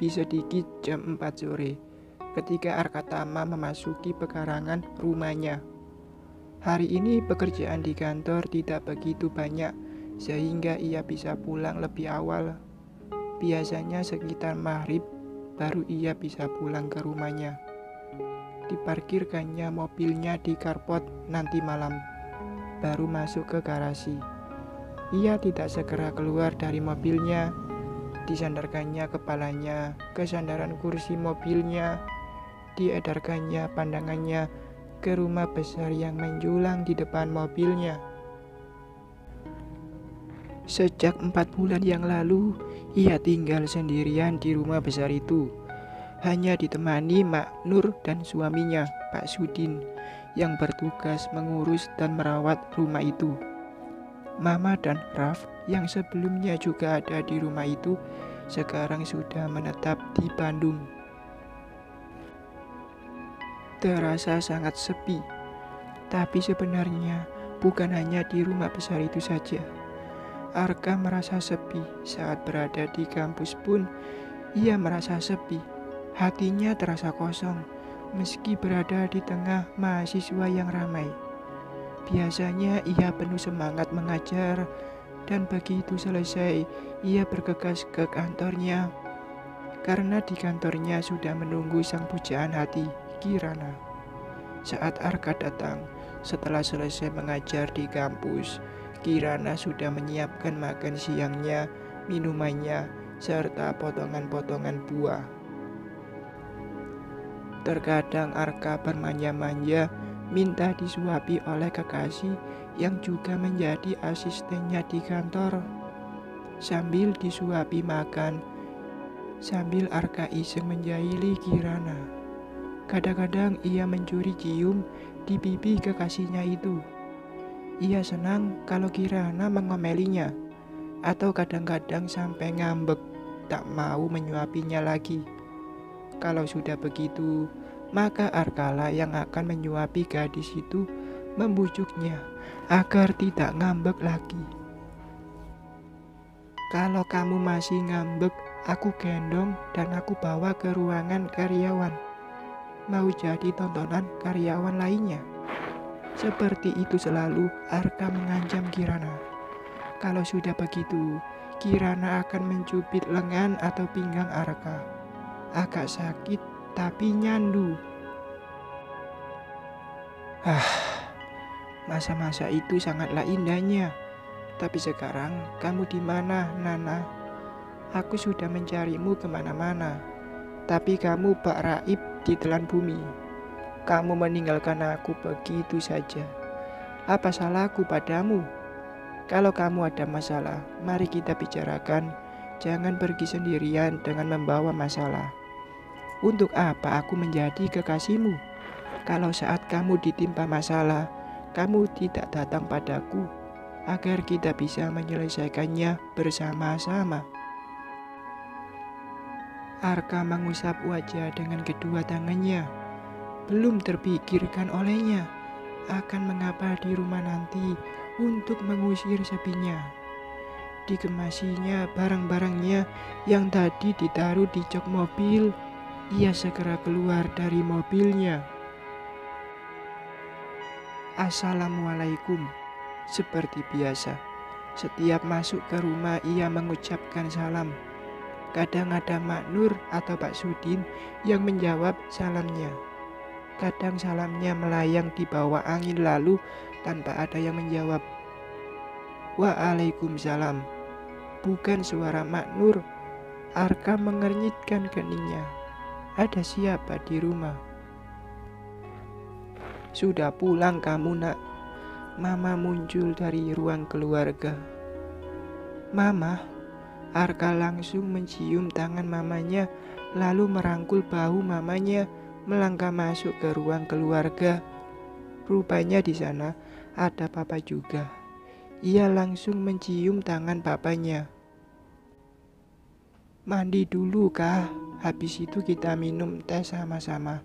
sepi sedikit jam 4 sore ketika Arkatama memasuki pekarangan rumahnya. Hari ini pekerjaan di kantor tidak begitu banyak sehingga ia bisa pulang lebih awal. Biasanya sekitar maghrib baru ia bisa pulang ke rumahnya. Diparkirkannya mobilnya di carport nanti malam, baru masuk ke garasi. Ia tidak segera keluar dari mobilnya. Disandarkannya kepalanya ke sandaran kursi mobilnya. Diedarkannya pandangannya ke rumah besar yang menjulang di depan mobilnya. Sejak 4 bulan yang lalu, ia tinggal sendirian di rumah besar itu. Hanya ditemani Mak Nur dan suaminya, Pak Sudin, yang bertugas mengurus dan merawat rumah itu. Mama dan Raf yang sebelumnya juga ada di rumah itu sekarang sudah menetap di Bandung. Terasa sangat sepi, tapi sebenarnya bukan hanya di rumah besar itu saja. Arka merasa sepi saat berada di kampus pun. Ia merasa sepi, hatinya terasa kosong meski berada di tengah mahasiswa yang ramai. Biasanya ia penuh semangat mengajar, dan begitu selesai ia bergegas ke kantornya. Karena di kantornya sudah menunggu sang pujaan hati, Kirana. Saat Arka datang, setelah selesai mengajar di kampus, Kirana sudah menyiapkan makan siangnya, minumannya, serta potongan-potongan buah. Terkadang Arka bermanja-manja minta disuapi oleh kekasih yang juga menjadi asistennya di kantor. Sambil disuapi makan, sambil Arka iseng menjahili Kirana. Kadang-kadang ia mencuri cium di pipi kekasihnya itu. Ia senang kalau Kirana mengomelinya, atau kadang-kadang sampai ngambek tak mau menyuapinya lagi. Kalau sudah begitu, maka Arkalah yang akan menyuapi gadis itu, membujuknya agar tidak ngambek lagi. Kalau kamu masih ngambek, aku gendong dan aku bawa ke ruangan karyawan. Mau jadi tontonan karyawan lainnya. Seperti itu selalu Arka mengancam Kirana. Kalau sudah begitu, Kirana akan mencubit lengan atau pinggang Arka. Agak sakit tapi nyandu. Masa-masa itu sangatlah indahnya. Tapi sekarang kamu di mana, Nana? Aku sudah mencarimu kemana-mana, tapi kamu bak raib di telan bumi. Kamu meninggalkan aku begitu saja. Apa salahku padamu? Kalau kamu ada masalah, mari kita bicarakan. Jangan pergi sendirian dengan membawa masalah. Untuk apa aku menjadi kekasihmu? Kalau saat kamu ditimpa masalah, kamu tidak datang padaku agar kita bisa menyelesaikannya bersama-sama. Arka mengusap wajah dengan kedua tangannya. Belum terpikirkan olehnya akan mengapa di rumah nanti untuk mengusir sepinya. Dikemasinya barang-barangnya yang tadi ditaruh di jok mobil. Ia segera keluar dari mobilnya. Assalamualaikum. Seperti biasa, setiap masuk ke rumah ia mengucapkan salam. Kadang ada Mak Nur atau Pak Sudin yang menjawab salamnya. Kadang salamnya melayang di bawah angin lalu tanpa ada yang menjawab. Waalaikumsalam. Bukan suara Mak Nur. Arka mengernyitkan keningnya. Ada siapa di rumah? Sudah pulang kamu, Nak? Mama muncul dari ruang keluarga. Mama. Arka langsung mencium tangan mamanya, lalu merangkul bahu mamanya, melangkah masuk ke ruang keluarga. Rupanya di sana ada papa juga. Ia langsung mencium tangan papanya. Mandi dulu kah? Habis itu kita minum teh sama-sama.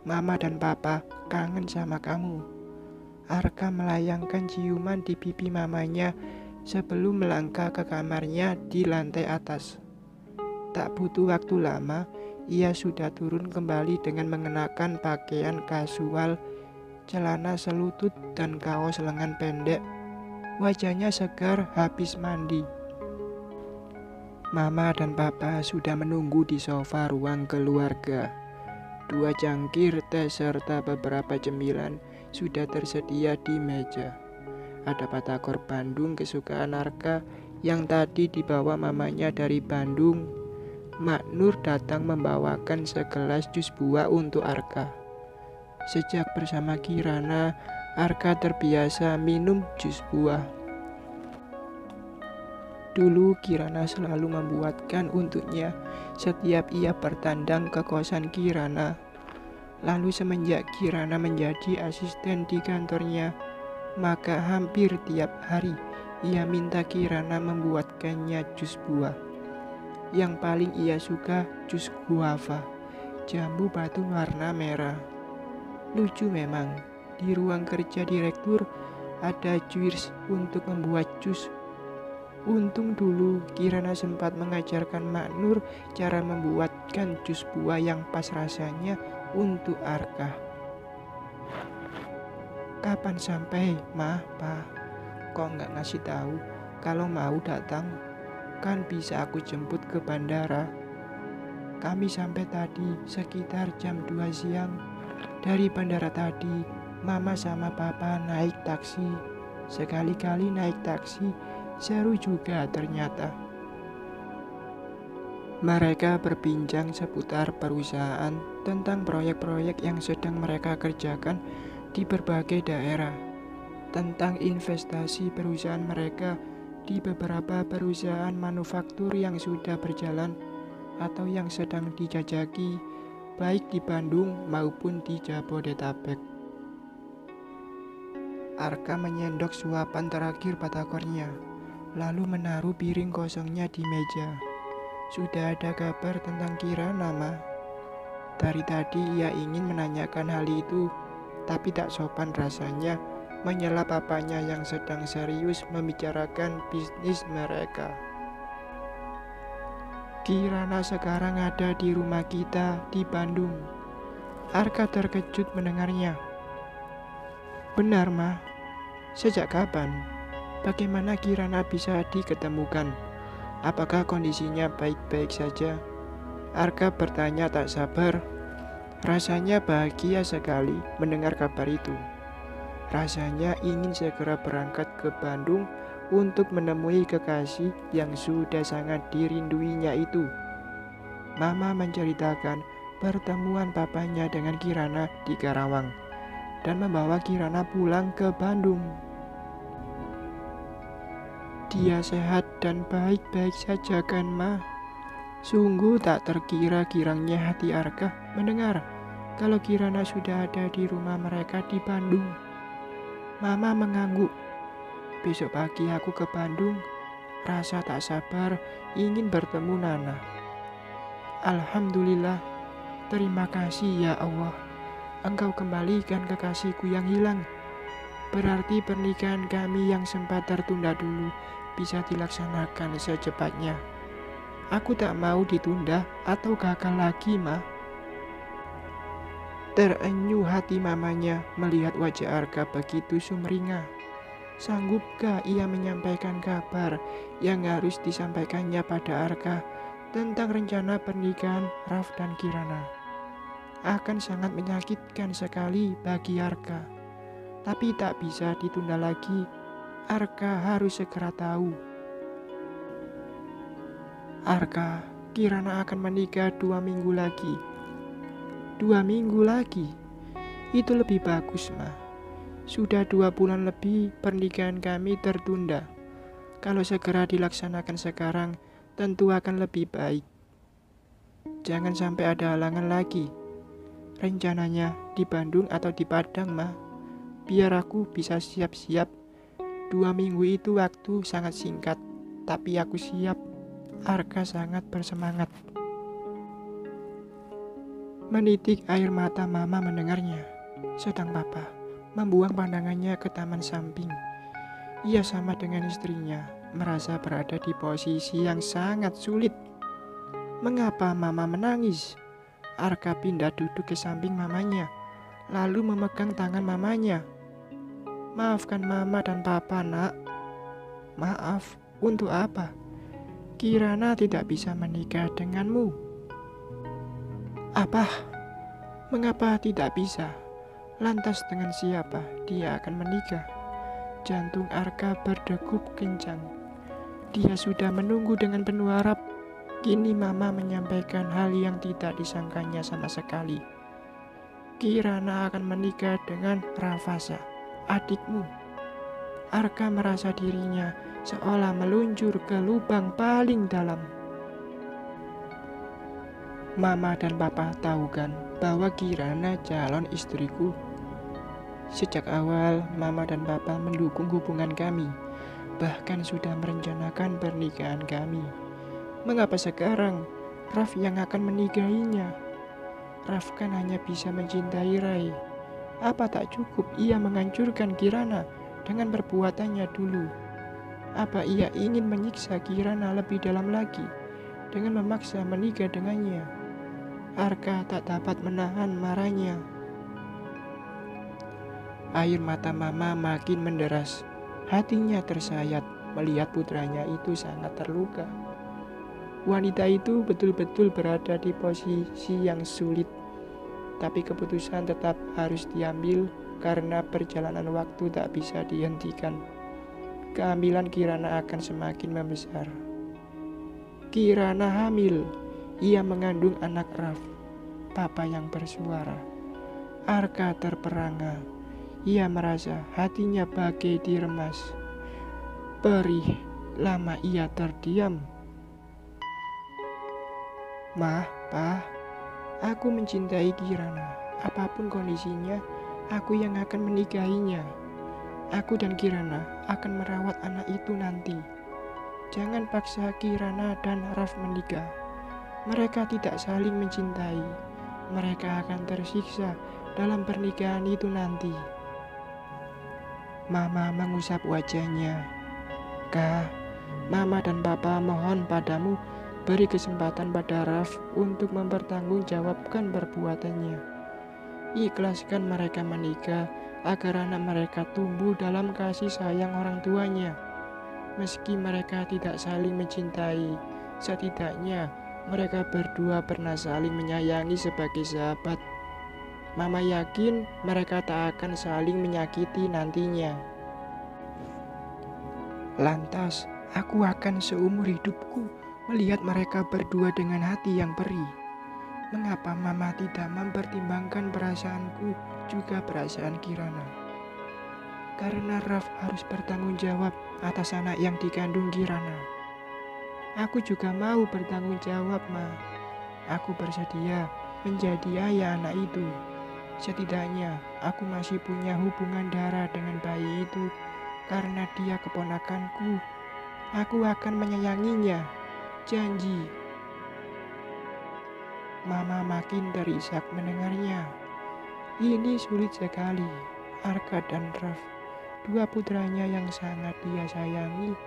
Mama dan papa kangen sama kamu. Arka melayangkan ciuman di pipi mamanya sebelum melangkah ke kamarnya di lantai atas. Tak butuh waktu lama, ia sudah turun kembali dengan mengenakan pakaian kasual, celana selutut dan kaos lengan pendek. Wajahnya segar habis mandi. Mama dan Papa sudah menunggu di sofa ruang keluarga. 2 cangkir teh serta beberapa cemilan sudah tersedia di meja. Ada batagor Bandung kesukaan Arka yang tadi dibawa mamanya dari Bandung. Mak Nur datang membawakan segelas jus buah untuk Arka. Sejak bersama Kirana, Arka terbiasa minum jus buah. Dulu Kirana selalu membuatkan untuknya setiap ia bertandang ke kosan Kirana. Lalu semenjak Kirana menjadi asisten di kantornya, maka hampir tiap hari ia minta Kirana membuatkannya jus buah. Yang paling ia suka jus guava, jambu batu warna merah. Lucu memang, di ruang kerja direktur ada juice untuk membuat jus. Untung dulu Kirana sempat mengajarkan Mak Nur cara membuatkan jus buah yang pas rasanya untuk Arka. Kapan sampai, Ma, Pa? Kok nggak ngasih tahu kalau mau datang? Kan bisa aku jemput ke bandara. Kami sampai tadi sekitar jam 2 siang. Dari bandara tadi, Mama sama Papa naik taksi. Sekali-kali naik taksi, seru juga ternyata. Mereka berbincang seputar perusahaan, tentang proyek-proyek yang sedang mereka kerjakan di berbagai daerah, tentang investasi perusahaan mereka di beberapa perusahaan manufaktur yang sudah berjalan atau yang sedang dijajaki, baik di Bandung maupun di Jabodetabek. Arka menyendok suapan terakhir batagornya, lalu menaruh piring kosongnya di meja. Sudah ada kabar tentang Kirana, Ma? Dari tadi ia ingin menanyakan hal itu, tapi tak sopan rasanya menyela papanya yang sedang serius membicarakan bisnis mereka. Kirana sekarang ada di rumah kita di Bandung. Arka terkejut mendengarnya. Benar, Ma? Sejak kapan? Bagaimana Kirana bisa diketemukan? Apakah kondisinya baik-baik saja? Arka bertanya tak sabar. Rasanya bahagia sekali mendengar kabar itu. Rasanya ingin segera berangkat ke Bandung untuk menemui kekasih yang sudah sangat dirinduinya itu. Mama menceritakan pertemuan papanya dengan Kirana di Karawang dan membawa Kirana pulang ke Bandung. Dia sehat dan baik-baik saja kan, Ma? Sungguh tak terkira girangnya hati Arka mendengar kalau Kirana sudah ada di rumah mereka di Bandung. Mama mengangguk. Besok pagi aku ke Bandung, rasa tak sabar ingin bertemu Nana. Alhamdulillah, terima kasih ya Allah. Engkau kembalikan kekasihku yang hilang. Berarti pernikahan kami yang sempat tertunda dulu bisa dilaksanakan secepatnya. Aku tak mau ditunda atau gagal lagi, Ma. Terenyuh hati mamanya melihat wajah Arka begitu sumringah. Sanggupkah ia menyampaikan kabar yang harus disampaikannya pada Arka tentang rencana pernikahan Raf dan Kirana? Akan sangat menyakitkan sekali bagi Arka. Tapi tak bisa ditunda lagi. Arka harus segera tahu. Arka, Kirana akan menikah 2 minggu lagi. 2 minggu lagi? Itu lebih bagus, Ma. Sudah 2 bulan lebih pernikahan kami tertunda. Kalau segera dilaksanakan sekarang, tentu akan lebih baik. Jangan sampai ada halangan lagi. Rencananya di Bandung atau di Padang, Ma. Biar aku bisa siap-siap. 2 minggu itu waktu sangat singkat, tapi aku siap. Arka sangat bersemangat. Menitik air mata Mama mendengarnya, sedang Papa membuang pandangannya ke taman samping. Ia sama dengan istrinya, merasa berada di posisi yang sangat sulit. Mengapa mama menangis? Arka pindah duduk ke samping mamanya, lalu memegang tangan mamanya. Maafkan mama dan papa, nak. Maaf, untuk apa? Kirana tidak bisa menikah denganmu. Apa? Mengapa tidak bisa? Lantas dengan siapa dia akan menikah? Jantung Arka berdegup kencang. Dia sudah menunggu dengan penuh harap. Kini mama menyampaikan hal yang tidak disangkanya sama sekali. Kirana akan menikah dengan Rafasa, adikmu. Arka merasa dirinya seolah meluncur ke lubang paling dalam. Mama dan papa tahu kan bahwa Kirana calon istriku. Sejak awal mama dan papa mendukung hubungan kami, bahkan sudah merencanakan pernikahan kami. Mengapa sekarang Raf yang akan menikahinya? Raf kan hanya bisa mencintai Rai. Apa tak cukup ia menghancurkan Kirana dengan perbuatannya dulu? Apa ia ingin menyiksa Kirana lebih dalam lagi dengan memaksa menikah dengannya? Arka tak dapat menahan marahnya. Air mata mama makin menderas. Hatinya tersayat melihat putranya itu sangat terluka. Wanita itu betul-betul berada di posisi yang sulit, tapi keputusan tetap harus diambil karena perjalanan waktu tak bisa dihentikan. Kehamilan Kirana akan semakin membesar. Kirana hamil, ia mengandung anak Raf, papa yang bersuara. Arka terperangah, ia merasa hatinya bagai diremas. Perih, lama ia terdiam. Ma, Pa, aku mencintai Kirana. Apapun kondisinya, aku yang akan menikahinya. Aku dan Kirana akan merawat anak itu nanti. Jangan paksa Kirana dan Raf menikah. Mereka tidak saling mencintai. Mereka akan tersiksa dalam pernikahan itu nanti. Mama mengusap wajahnya. Kak, Mama dan Papa mohon padamu, beri kesempatan pada Raf untuk mempertanggungjawabkan perbuatannya. Ikhlaskan mereka menikah agar anak mereka tumbuh dalam kasih sayang orang tuanya. Meski mereka tidak saling mencintai, setidaknya mereka berdua pernah saling menyayangi sebagai sahabat. Mama yakin mereka tak akan saling menyakiti nantinya. Lantas, aku akan seumur hidupku melihat mereka berdua dengan hati yang perih. Mengapa Mama tidak mempertimbangkan perasaanku juga perasaan Kirana? Karena Raf harus bertanggung jawab atas anak yang dikandung Kirana. Aku juga mau bertanggung jawab, Ma. Aku bersedia menjadi ayah anak itu. Setidaknya aku masih punya hubungan darah dengan bayi itu karena dia keponakanku. Aku akan menyayanginya. Janji. Mama makin terisak mendengarnya. Ini sulit sekali. Arka dan Raf, dua putranya yang sangat dia sayangi,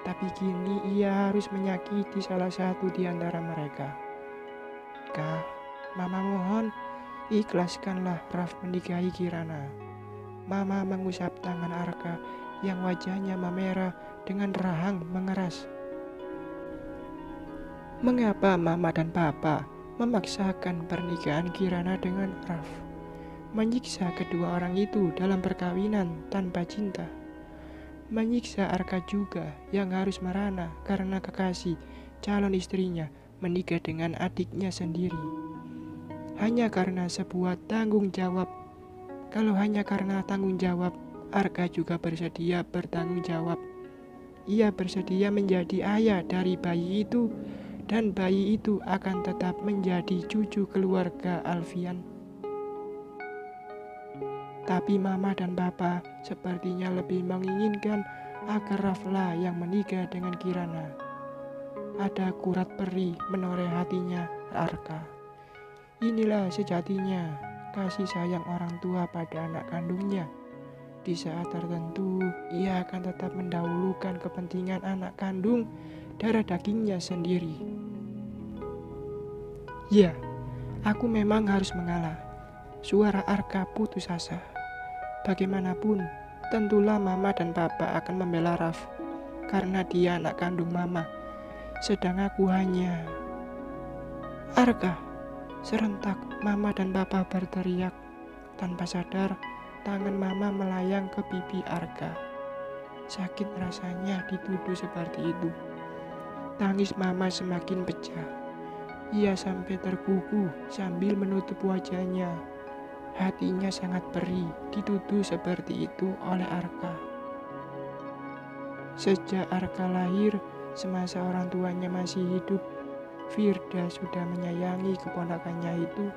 tapi kini ia harus menyakiti salah satu di antara mereka. Kak, Mama mohon, ikhlaskanlah Raf menikahi Kirana. Mama mengusap tangan Arka yang wajahnya memerah dengan rahang mengeras. Mengapa Mama dan Papa memaksakan pernikahan Kirana dengan Raf? Menyiksa kedua orang itu dalam perkawinan tanpa cinta. Menyiksa Arka juga yang harus merana karena kekasih calon istrinya menikah dengan adiknya sendiri. Hanya karena sebuah tanggung jawab. Kalau hanya karena tanggung jawab, Arka juga bersedia bertanggung jawab. Ia bersedia menjadi ayah dari bayi itu, dan bayi itu akan tetap menjadi cucu keluarga Alfian. Tapi Mama dan Papa sepertinya lebih menginginkan agar Rafla yang menikah dengan Kirana. Ada kurat perih menoreh hatinya Arka. Inilah sejatinya kasih sayang orang tua pada anak kandungnya. Di saat tertentu, ia akan tetap mendahulukan kepentingan anak kandung darah dagingnya sendiri. Ya, aku memang harus mengalah. Suara Arka putus asa. Bagaimanapun, tentulah mama dan papa akan membela Raf karena dia anak kandung mama. Sedang aku hanya... Arka! Serentak mama dan papa berteriak. Tanpa sadar, tangan mama melayang ke pipi Arka. Sakit rasanya dituduh seperti itu. Tangis mama semakin pecah. Ia sampai terkuku sambil menutup wajahnya. Hatinya sangat perih dituduh seperti itu oleh Arka. Sejak Arka lahir, semasa orang tuanya masih hidup, Firda sudah menyayangi keponakannya itu.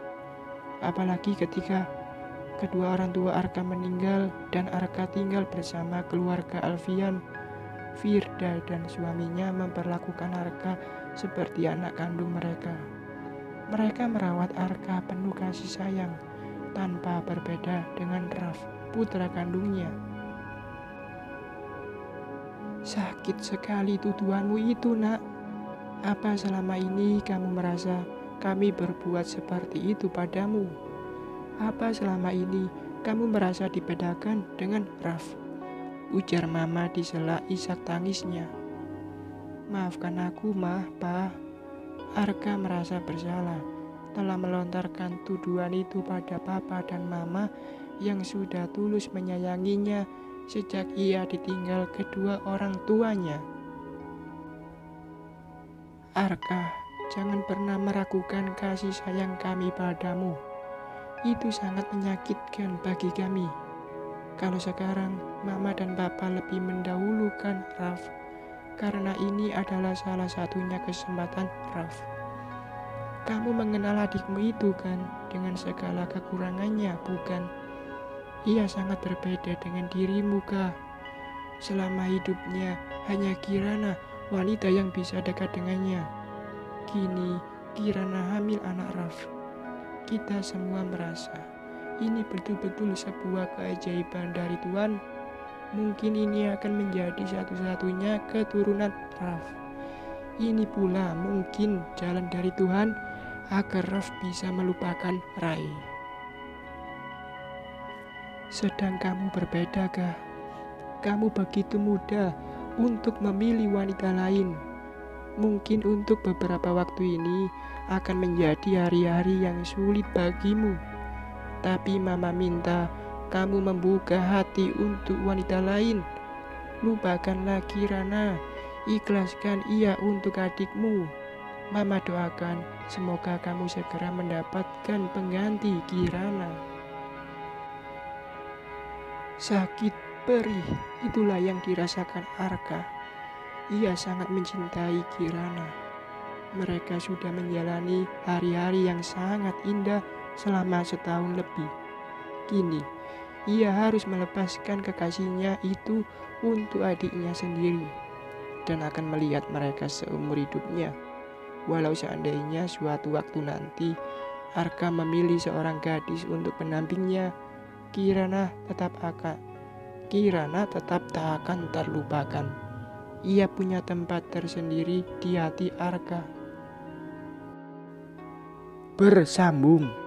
Apalagi ketika kedua orang tua Arka meninggal dan Arka tinggal bersama keluarga Alfian, Firda dan suaminya memperlakukan Arka seperti anak kandung mereka. Mereka merawat Arka penuh kasih sayang, tanpa berbeda dengan Raf, putra kandungnya. Sakit sekali tuduhanmu itu, nak. Apa selama ini kamu merasa kami berbuat seperti itu padamu? Apa selama ini kamu merasa dibedakan dengan Raf? Ujar mama di sela isak tangisnya. Maafkan aku, Mah, Pa. Arka merasa bersalah telah melontarkan tuduhan itu pada papa dan mama yang sudah tulus menyayanginya sejak ia ditinggal kedua orang tuanya. Arka, jangan pernah meragukan kasih sayang kami padamu. Itu sangat menyakitkan bagi kami. Kalau sekarang mama dan papa lebih mendahulukan Raf, karena ini adalah salah satunya kesempatan Raf. Kamu mengenal adikmu itu kan, dengan segala kekurangannya, bukan? Ia sangat berbeda dengan dirimu, Kak. Selama hidupnya hanya Kirana wanita yang bisa dekat dengannya. Kini Kirana hamil anak Raf. Kita semua merasa ini betul-betul sebuah keajaiban dari Tuhan. Mungkin ini akan menjadi satu-satunya keturunan Raf. Ini pula mungkin jalan dari Tuhan agar Raf bisa melupakan Rai. Sedang kamu berbeda, kah? Kamu begitu muda untuk memilih wanita lain. Mungkin untuk beberapa waktu ini akan menjadi hari-hari yang sulit bagimu. Tapi mama minta kamu membuka hati untuk wanita lain. Lupakanlah Kirana, ikhlaskan ia untuk adikmu. Mama doakan semoga kamu segera mendapatkan pengganti Kirana. Sakit, perih, itulah yang dirasakan Arka. Ia sangat mencintai Kirana. Mereka sudah menjalani hari-hari yang sangat indah selama setahun lebih. Kini, ia harus melepaskan kekasihnya itu untuk adiknya sendiri dan akan melihat mereka seumur hidupnya. Walau seandainya suatu waktu nanti Arka memilih seorang gadis untuk pendampingnya, Kirana tetap tak akan terlupakan. Ia punya tempat tersendiri di hati Arka. Bersambung.